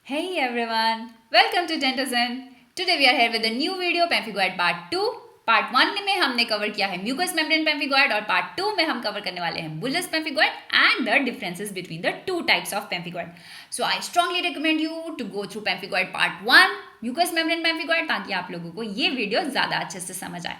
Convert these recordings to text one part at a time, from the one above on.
Hey everyone, welcome to Dentozen. Today we are here with a new video pemphigoid part 2. Part 1 में हमने cover किया है mucous membrane pemphigoid और part 2 में हम कवर करने वाले हैं bullous pemphigoid and the differences between the two types of pemphigoid. So I strongly recommend you to go through pemphigoid part 1 mucous membrane pemphigoid ताकि आप लोगों को ये वीडियो ज़्यादा अच्छे से समझ आए.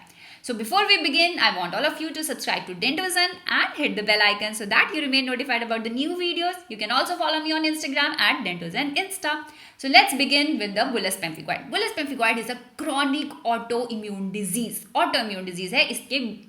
So before we begin, I want all of you to subscribe to Dentozen and hit the bell icon so that you remain notified about the new videos. You can also follow me on Instagram at Dentozen Insta. So let's begin with the bullous pemphigoid. Bullous pemphigoid is a chronic autoimmune disease. Autoimmune disease है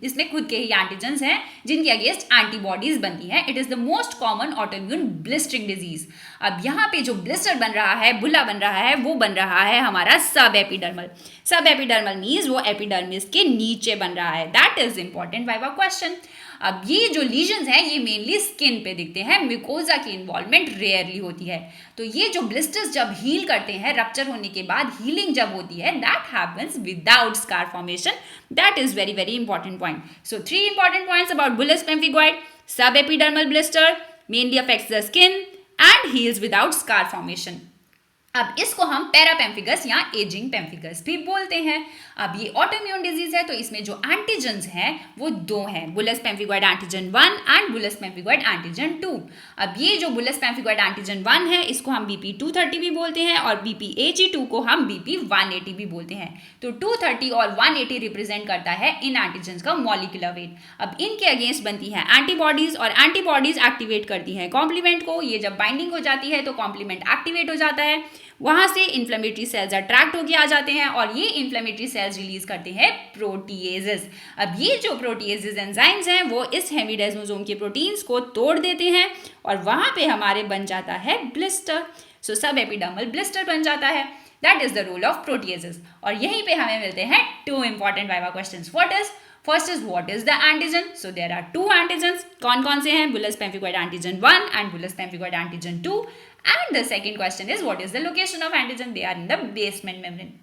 इसमें खुद के ही antigens हैं जिनके against antibodies बनती हैं. It is the most common autoimmune blistering disease. अब यहाँ पे जो ब्लिस्टर बन रहा है, बुला बन रहा है, वो बन रहा है हमारा सब एपिडर्मल. सब एपिडर्मल मीन्स वो एपिडर्मिस के नीचे बन रहा है. That is important viva question. अब ये जो लीजन्स हैं ये मेनली स्किन पे दिखते हैं. म्यूकोजा की इन्वॉल्वमेंट रेयरली होती है. तो ये जो ब्लिस्टर्स जब हील करते हैं रप्चर होने के बाद, हीलिंग जब होती है, that happens without scar formation. That is very very important point. So 3 important points about bullous pemphigoid. Subepidermal blister mainly affects the skin and heals without scar formation. अब इसको हम पैरापेम्फिगस या एजिंग पेम्फिगस भी बोलते हैं. अब ये autoimmune disease है तो इसमें जो एंटीजेंस हैं वो दो हैं, bullous pemphigoid antigen 1 and bullous pemphigoid antigen 2. अब ये जो बुलस पेम्फिगॉइड एंटीजन 1 है इसको हम BP 230 भी बोलते हैं और BP AG2 को हम BP 180 भी बोलते हैं. तो 230 और 180 रिप्रेजेंट करता है इन एंटीजेंस का मॉलिक्यूलर वेट. अब इनके अगेंस्ट बनती है एंटीबॉडीज और एंटीबॉडीज एक्टिवेट करती हैं कॉम्प्लीमेंट को. ये जब बाइंडिंग हो जाती है तो कॉम्प्लीमेंट एक्टिवेट हो जाता है. वहां से इन्फ्लेमेटरी सेल्स अट्रैक्ट होकर आ जाते हैं और ये इन्फ्लेमेटरी सेल्स रिलीज करते हैं प्रोटीएजेस. अब ये जो प्रोटीएजेस एंजाइम्स हैं वो इस हेमिडेस्मोसोम के प्रोटीन्स को तोड़ देते हैं और वहां पे हमारे बन जाता है ब्लिस्टर. सो सब एपिडर्मल ब्लिस्टर बन जाता है. That is the role of proteases. और यहीं पे हमें मिलते हैं 2 important viva questions. First is what is the antigen? So there are 2 antigens. कौन से हैं? Bullous pemphigoid antigen 1 and Bullous pemphigoid antigen 2. And the second question is what is the location of antigen? They are in the basement membrane.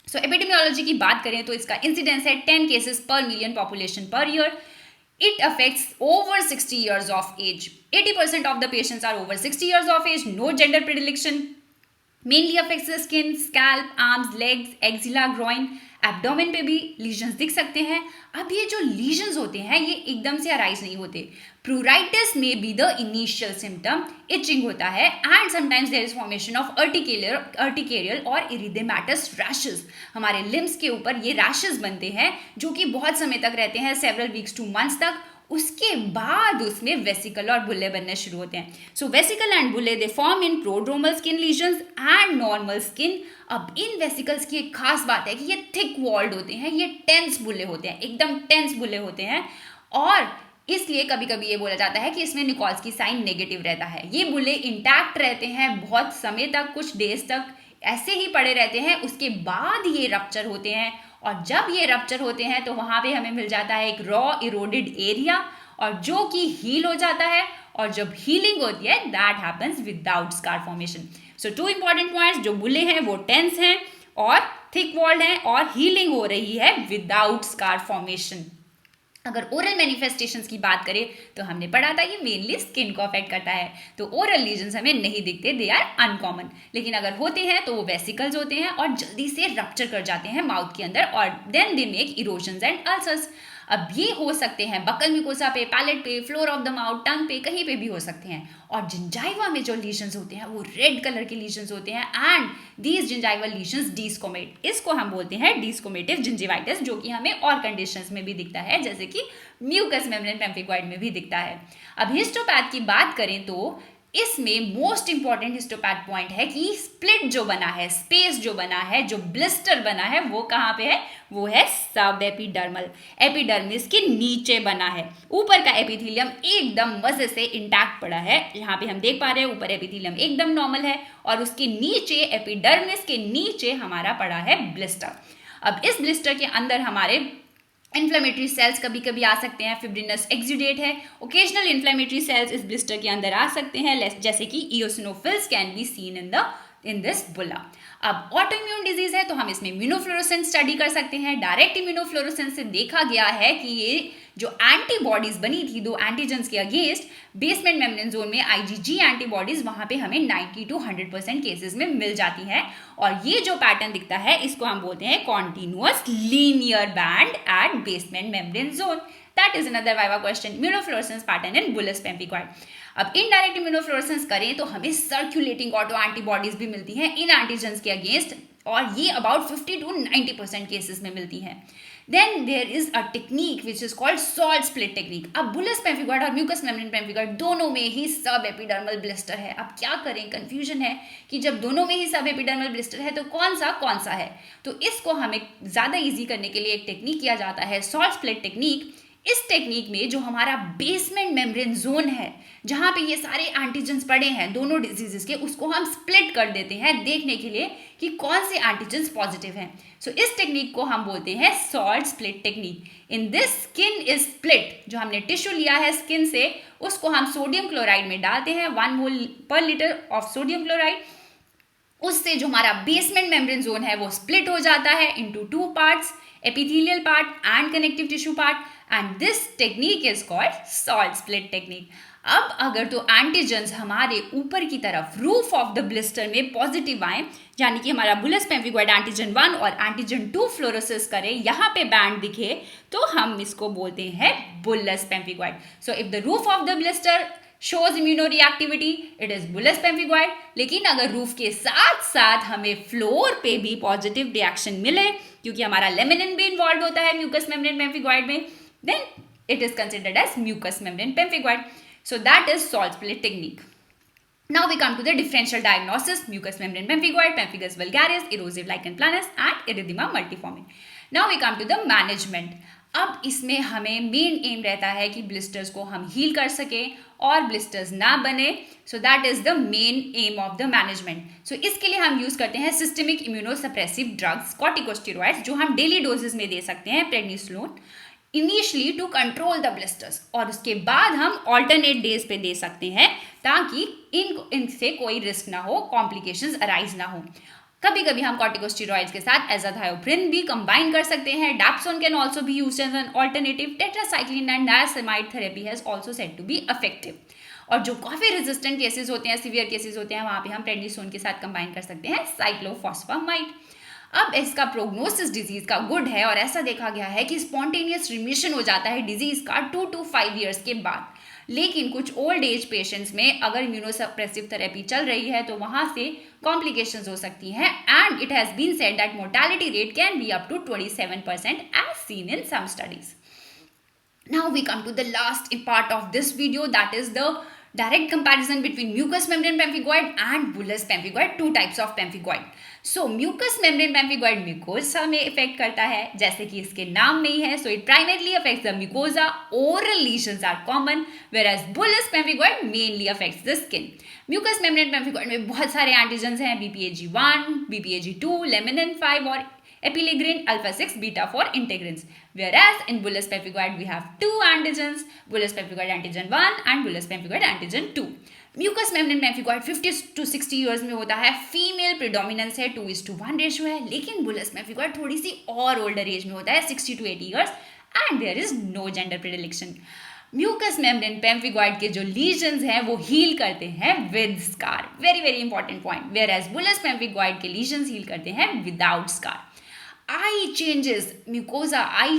So epidemiology की बात करें तो इसका incidence है 10 cases per million population per year. It affects over 60 years of age. 80% of the patients are over 60 years of age. No gender predilection. Mainly affects the skin, scalp, arms, legs, axilla, groin. Abdomen पे भी lesions दिख सकते हैं. अब ये जो lesions होते हैं ये एकदम से अराइज नहीं होते. प्रूराइटिस में be the initial symptom. Itching होता है and sometimes there is formation of urticarial और इरिदेमेटस रैशेस. हमारे लिम्स के ऊपर ये रैशेस बनते हैं जो कि बहुत समय तक रहते हैं, सेवरल वीक्स टू मंथ्स तक. उसके बाद उसमें वेसिकल और बुल्ले बनने शुरू होते हैं. So vesicle and bullae they form in prodromal skin lesions and normal skin. अब इन वेसिकल्स की एक खास बात है कि ये थिक वॉल्ड होते हैं, ये टेंस बुल्ले होते हैं, एकदम टेंस बुल्ले होते हैं. और इसलिए कभी कभी ये बोला जाता है कि इसमें निकोल्स्की साइन नेगेटिव रहता है. ये बुल्ले इंटैक्ट रहते हैं बहुत समय तक, कुछ डेज तक ऐसे ही पड़े रहते हैं. उसके बाद ये रप्चर होते हैं और जब ये रप्चर होते हैं तो वहाँ पे हमें मिल जाता है एक रॉ इरोडेड एरिया और जो कि हील हो जाता है. और जब हीलिंग होती है that happens without scar formation. So 2 important points, जो बुले हैं वो टेंस हैं और थिक वॉल्ड हैं और हीलिंग हो रही है विदाउट स्कार फॉर्मेशन. अगर ओरल मैनिफेस्टेशंस की बात करें तो हमने पढ़ा था ये मेनली स्किन को अफेक्ट करता है. तो ओरल लीजन्स हमें नहीं दिखते, दे आर अनकॉमन. लेकिन अगर होते हैं तो वो वेसिकल्स होते हैं और जल्दी से रप्चर कर जाते हैं माउथ के अंदर और then they make erosions and ulcers. अब ये हो सकते हैं बकल म्यूकोसा पे, पैलेट पे, floor of the mouth, tongue पे, कहीं पे भी हो सकते हैं. और जिंजाइवा में जो लीजन्स होते हैं वो रेड कलर के लीजन्स होते हैं एंड दीज जिंजाइवल लीजन्स डिस्कोमेट. इसको हम बोलते हैं डिस्कोमेटिव जिंजिवाइटिस, जो कि हमें और कंडीशंस में भी दिखता है जैसे कि म्यूकस मेम्ब्रेन पेम्फिगॉइड में भी दिखता है. अब हिस्टोपैथ की बात करें तो इसमें मोस्ट इंपॉर्टेंट हिस्टोपैथ पॉइंट है कि स्प्लिट जो बना है, स्पेस जो बना है, जो ब्लिस्टर बना है वो कहाँ पे है? वो है सब एपिडर्मल. एपिडर्मिस के नीचे बना है. ऊपर का एपिथेलियम एकदम मजे से इंटैक्ट पड़ा है. यहाँ पे हम देख पा रहे हैं ऊपर एपिथेलियम एकदम नॉर्मल है और उसके नीचे एपिडर्मिस के नीचे हमारा पड़ा है ब्लिस्टर. अब इस ब्लिस्टर के अंदर हमारे इन्फ्लेमेटरी सेल्स कभी कभी आ सकते हैं. फिब्रिनस एक्सुडेट है. ओकेजनल इन्फ्लेमेटरी सेल्स इस ब्लिस्टर के अंदर आ सकते हैं जैसे कि eosinophils can be seen in this बुला. अब ऑटोइम्यून डिजीज है तो हम इसमें इम्यूनोफ्लोरेसेंस स्टडी कर सकते हैं. डायरेक्ट इम्यूनोफ्लोरेसेंस से देखा गया है कि ये जो एंटीबॉडीज बनी थी दो एंटीजेंस के अगेंस्ट बेसमेंट मेम्ब्रेन जोन में आईजीजी एंटीबॉडीज वहां पे हमें 90 to 100% केसेस में मिल जाती हैं। और ये जो पैटर्न दिखता है इसको हम बोलते हैं continuous linear band at basement membrane zone. That is another viva question, immunofluorescence pattern in bullous pemphigoid. अब इनडायरेक्ट इम्यूनोफ्लोरेसेंस करें तो हमें सर्कुलेटिंग ऑटो एंटीबॉडीज भी मिलती हैं इन एंटीजेंस के अगेंस्ट, और ये अबाउट 50 to 90% केसेस में मिलती हैं। Then there is a technique which is called salt split technique. अब बुलिस पेम्फिगॉइड और म्यूकस मेम्ब्रेन पेम्फिगॉइड दोनों में ही सब एपिडर्मल ब्लिस्टर है। अब क्या करें, कंफ्यूजन है कि जब दोनों में ही सब एपिडर्मल ब्लिस्टर है तो कौन सा है। तो इसको हमें ज़्यादा ईजी करने के लिए एक टेक्निक किया जाता है, सॉल्ट स्प्लिट टेक्निक। इस टेक्निक में जो हमारा बेसमेंट मेम्ब्रेन जोन है जहाँ पे ये सारे एंटीजेंस पड़े हैं दोनों डिजीजेस के, उसको हम स्प्लिट कर देते हैं देखने के लिए कि कौन से एंटीजेंस पॉजिटिव हैं। सो इस टेक्निक को हम बोलते हैं salt split technique. In this skin is split, जो हमने टिश्यू लिया है स्किन से उसको हम सोडियम क्लोराइड में डालते हैं 1 मोल पर लीटर ऑफ सोडियम क्लोराइड। उससे जो हमारा बेसमेंट मेम्ब्रेन जोन है वो स्प्लिट हो जाता है into 2 parts, epithelial part and connective tissue part, and this technique is called salt split technique. अब अगर तो एंटीजेंस हमारे ऊपर की तरफ रूफ ऑफ द ब्लिस्टर में पॉजिटिव आए, यानी कि हमारा बुलिस पेम्फिगॉइड एंटीजन 1 और एंटीजन 2 फ्लोरोसिस करे, यहाँ पे बैंड दिखे, तो हम इसको बोलते हैं bullish pemphigoid. So if the roof of the blister shows immunoreactivity, it is bullous pemphigoid। लेकिन अगर रूफ के साथ साथ हमें फ्लोर पे भी पॉजिटिव रिएक्शन मिले, क्योंकि हमारा लेमिनिन भी इन्वॉल्व होता है म्यूकस मेम्ब्रेन पेम्फिगॉइड में, then it is considered as mucous membrane pemphigoid। So that is salt split technique। Now we come to the differential diagnosis: mucous membrane pemphigoid, pemphigus vulgaris, erosive lichen planus and erythema multiforme। Now we come to the management। अब इसमें हमें main M रहता है कि blisters को हम heal कर सकें और ब्लिस्टर्स ना बने। So that is the main aim of the management. So इसके लिए हम यूज करते हैं सिस्टेमिक इम्यूनोसप्रेसिव ड्रग्स, कॉर्टिकोस्टेरॉइड्स, जो हम डेली डोजेस में दे सकते हैं prednisolone initially to control the blisters, और उसके बाद हम ऑल्टरनेट डेज पे दे सकते हैं ताकि इनसे कोई रिस्क ना हो, कॉम्प्लिकेशंस अराइज ना हो। कभी कभी हम कॉर्टिकोस्टेरॉइड्स के साथ एजाथायोप्रिन भी कंबाइन कर सकते हैं। Dapsone can also be used as an alternative. Tetracycline and niacinamide therapy has also said to be effective. और जो काफी रेजिस्टेंट केसेस होते हैं, सीवियर केसेस होते हैं, वहां पे हम प्रेडनिसोन के साथ कंबाइन कर सकते हैं साइक्लोफॉस्फामाइड। अब इसका प्रोग्नोसिस डिजीज का गुड है और ऐसा देखा गया है कि स्पॉन्टेनियस रिमिशन हो जाता है डिजीज का 2 to 5 ईयर्स के बाद। लेकिन कुछ ओल्ड एज पेशेंट्स में अगर इम्यूनोसप्रेसिव थेरेपी चल रही है तो वहां से कॉम्प्लिकेशंस हो सकती हैं, and it has been said that mortality rate can be up to 27% as seen in some studies. Now we come to the last part of this video, that is the direct comparison between mucous membrane pemphigoid and bullous pemphigoid, two types of pemphigoid। So mucous membrane pemphigoid mucosa में effect करता है, जैसे कि इसके नाम में ही है। So it primarily affects the mucosa, oral lesions are common, whereas bullous pemphigoid mainly affects the skin। mucous membrane pemphigoid में बहुत सारे एंटीजेंस हैं, BPAG1, BPAG2, leminin 5 और epiligrin alpha 6 beta 4 integrins, whereas in bullous pemphigoid we have two antigens, bullous pemphigoid antigen 1 and bullous pemphigoid antigen 2। Mucous membrane pemphigoid 50 to 60 years में होता है, female predominance है, 2:1 ratio है। लेकिन bullous pemphigoid थोड़ी सी और older age में होता है, 60 to 80 years, and there is no gender predilection. Mucous membrane pemphigoid के जो लीजन्स हैं वो हील करते हैं with scar, very very important point, whereas bullous pemphigoid के लीजन्स हील करते हैं without scar. Eye changes, mucosa eye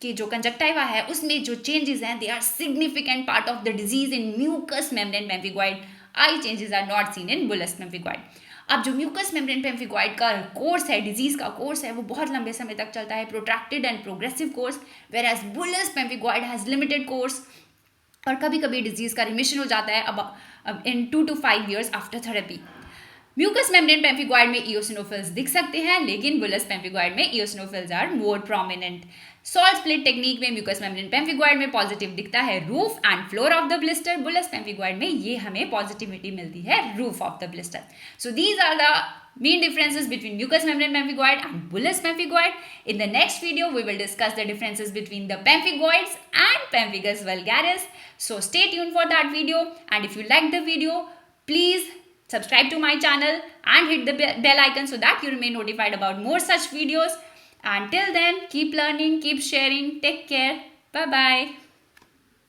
के जो कंजक्टिवा है उसमें जो चेंजेस हैं, they are significant part of the disease in mucous membrane pemphigoid. Eye changes are not seen in bullous pemphigoid. अब जो म्यूकस मेम्ब्रेन पेम्फिगॉइड का कोर्स है, डिजीज का कोर्स है, वो बहुत लंबे समय तक चलता है, protracted and progressive course, whereas bullous pemphigoid has limited course, और कभी कभी डिजीज का रिमिशन हो जाता है अब in 2 to 5 years after therapy. Mucous membrane pemphigoid में इओसिनोफिल्स दिख सकते हैं, लेकिन बुलस पेम्फिगॉइड में eosinophils are more prominent. Salt split technique में म्यूकस मेम्ब्रेन पेम्फिगॉइड में पॉजिटिव दिखता है roof and floor of the blister, bullous pemphigoid में ये हमें पॉजिटिविटी मिलती है roof of the blister. So these are the main differences between mucous membrane pemphigoid and bullous pemphigoid. In the next video, we will discuss the differences between the pemphigoids and pemphigus vulgaris. So stay tuned for that video. And if you like the video, please subscribe to my channel and hit the bell icon so that you remain notified about more such videos. And till then, keep learning, keep sharing. Take care. Bye bye.